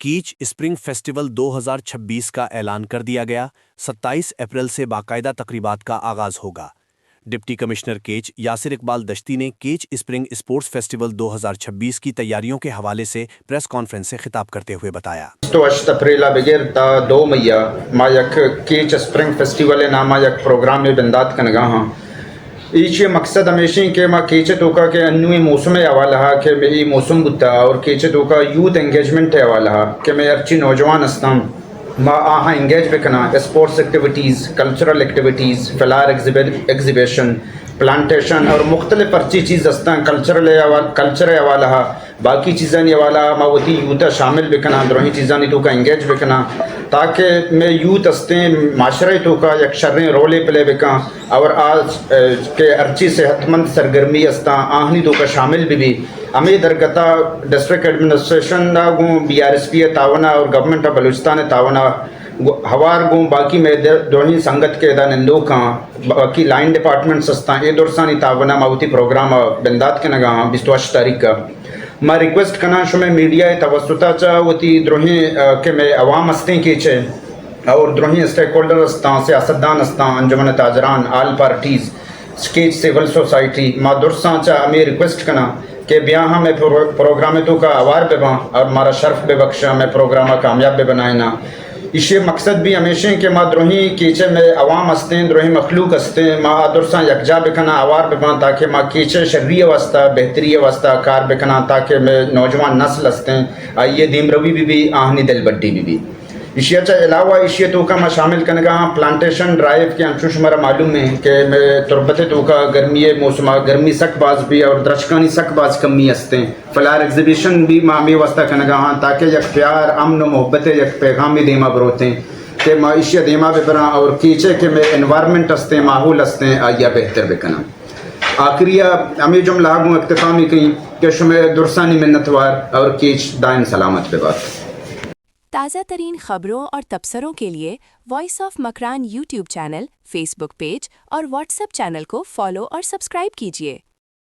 कीच spring festival 2026 का ऐलान कर दिया गया। 27 अप्रैल से बाकायदा तकरीबात का आगाज होगा। डिप्टी कमिश्नर केच यासिर इकबाल दश्ती ने केच स्प्रिंग स्पोर्ट्स फेस्टिवल 2026 की तैयारियों के हवाले से प्रेस कॉन्फ्रेंस से खिताब करते हुए बताया। 28 अप्रैल बगैर ता 2 मईया मा यक केच स्प्रिंग फेस्टिवल नामा यक प्रोग्राम में बंदात कनगा हाँ ये मकसद हमेशा के माँ केचे तो का के अन्य मौसम हवाला है कि मैं ये मौसम बुता और केचे तो का यूथ एंगेजमेंट हवाला है कि मैं अच्छी नौजवान अस्ताम माँ आहा एंगेज बिकना sports activities cultural activities flower exhibition plantation और मुख्तलिफ अच्छी चीज़ अस्ता कल्चर हवाला है बाकी चीज़ें नहीं वाला मावती यूथ शामिल बिकना द्रोही चीज़ां नहीं तो का एंगेज बिकना ताकि मैं यूथ हस्ते माशरे तो का एक शर्रें रोले प्ले बिका और आज के अर्ची सेहतमंद सरगर्मी हस्ता आहनी तो का शामिल भी हमें दरगता डिस्ट्रिक्ट एडमिनिस्ट्रेशन गो BRSP तावना और गवर्नमेंट ऑफ बलूचिस्तान तावना हवार गो बाकी में दोही संगत के दा नंदो का बाकी लाइन डिपार्टमेंट्स हस्ता ये दुरसानी तावना मावती प्रोग्राम बंदात के नगा 28 तारीख का मैं रिक्वेस्ट करना शुमे मीडिया तवसुता चाहती द्रोही के मैं अवाम हस्ते की चे और द्रोही स्टेक होल्डर हस्ता सियासतदान हस्ता अंजुमन ताजरान आल पार्टीज़ स्केच सिविल सोसाइटी माँ दुरसा चाह हमें रिक्वेस्ट करना कि ब्याह में प्रोग्राम तो का आवार पे बा और हमारा शर्फ बे बख्शा में प्रोग्राम कामयाब बे बनाए ना इसे मकसद भी हमेशा के माँ द्रोही कीचे में अवाम हस्ते द्रोही मखलूक हस्ते माँ आदुरसा यकजा बिकना आवार बिबा ताकि माँ कीचे शर्री वास्ता बेहतरी वास्ता कार बिकना ताकि मैं नौजवान नस्ल हस्ते ये दीमरवी भी आहनी दिल बड्डी भी इशिया अलावा इशिया तो का मैं शामिल करने प्लांटेशन ड्राइव के अंशुश हमारा मालूम है कि मैं तुरबत तो का गर्मी मौसम गर्मी सकबाज भी और दरशकानी सकबाज कमी हस्ते फ्लावर एग्जिबिशन भी मामी वास्ता करने ताकि यक प्यार अमन मोहब्बत यक पैगाम भी देमा बरोते कि माँ इशिया देमा भी बरा और कीचे के मैं इन्वायरमेंट हस्ते माहौल हस्ते आया बेहतर बिकना आखिरिया हमें जुमला लागू इख्तितामी कहीं कि शुमे दुरसानी मिन्नतवार और कीच दायम सलामत पे बात। ताज़ा तरीन खबरों और तबसरों के लिए voice of Makran YouTube channel, Facebook page और WhatsApp चैनल को फॉलो और सब्सक्राइब कीजिए।